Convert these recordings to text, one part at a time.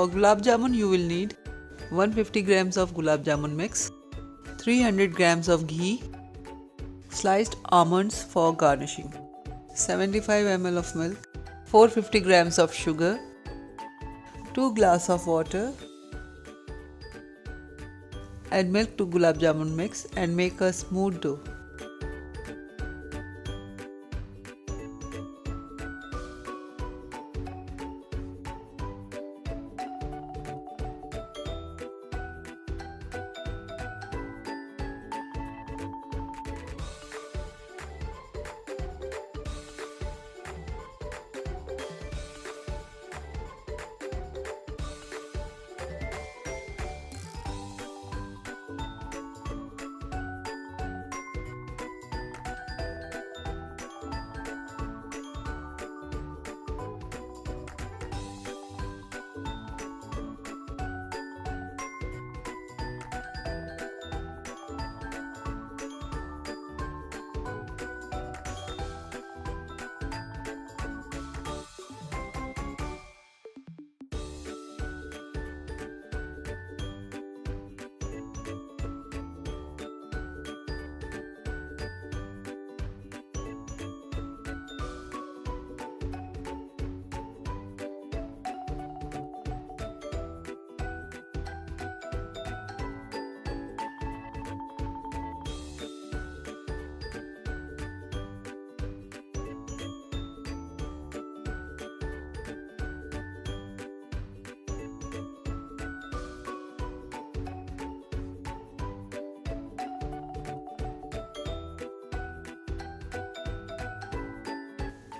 For Gulab Jamun you will need 150 grams of Gulab Jamun mix, 300 grams of ghee, sliced almonds for garnishing, 75 ml of milk, 450 grams of sugar, 2 glasses of water. Add milk to Gulab Jamun mix and make a smooth dough.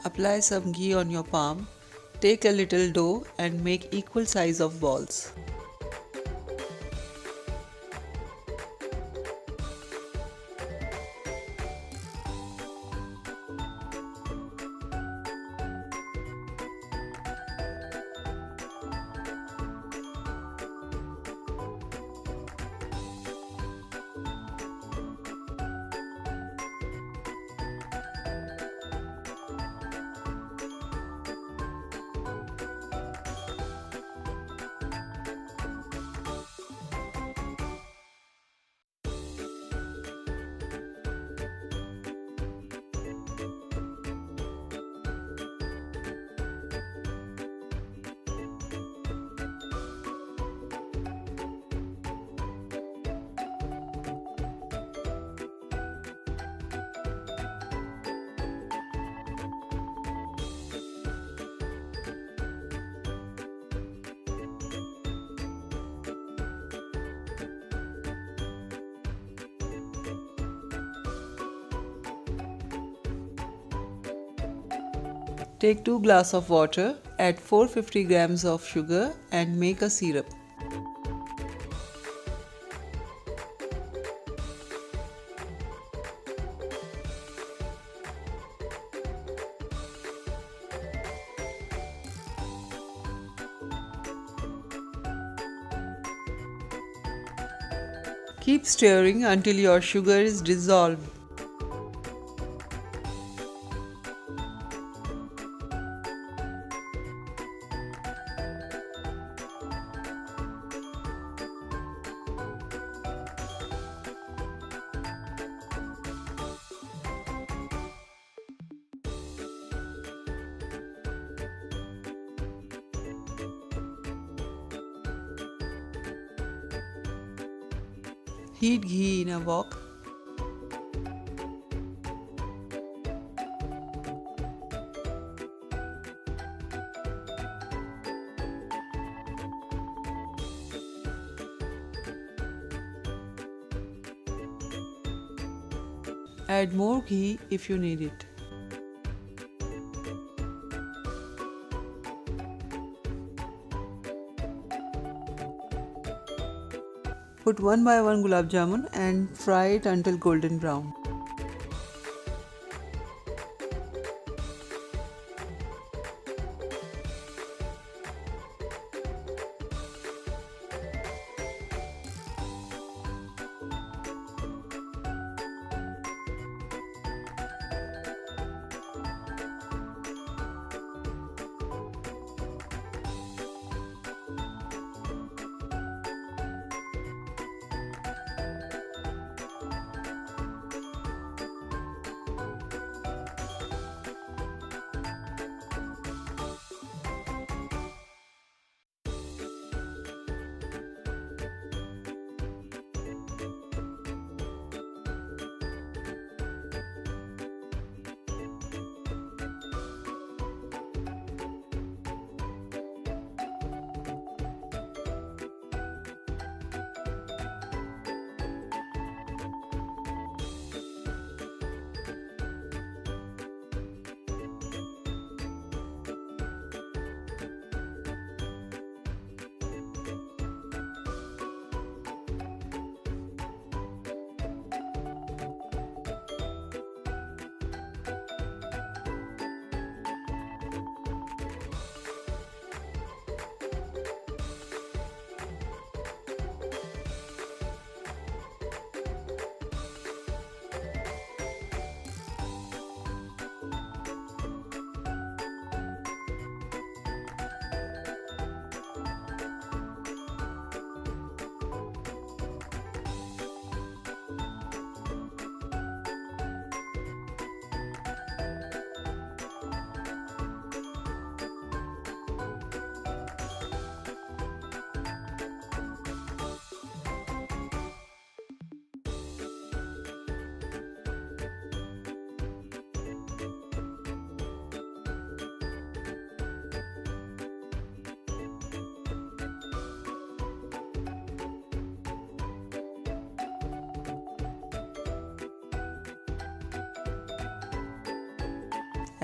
Apply some ghee on your palm. Take a little dough and make equal size of balls. Take 2 glasses of water, add 450 grams of sugar and make a syrup. Keep stirring until your sugar is dissolved. Heat ghee in a wok. Add more ghee if you need it. Put one by one gulab jamun and fry it until golden brown.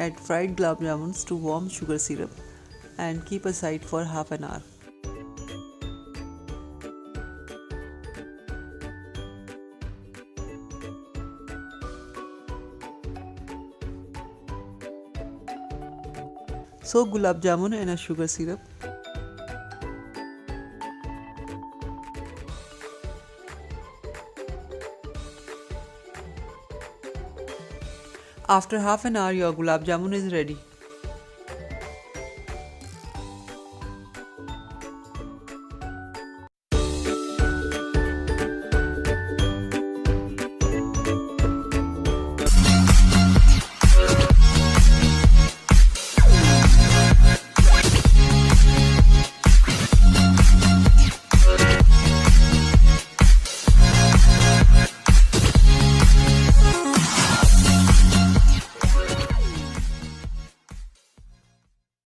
Add fried gulab jamuns to warm sugar syrup and keep aside for half an hour. Soak gulab jamun in a sugar syrup. After half an hour, your gulab jamun is ready.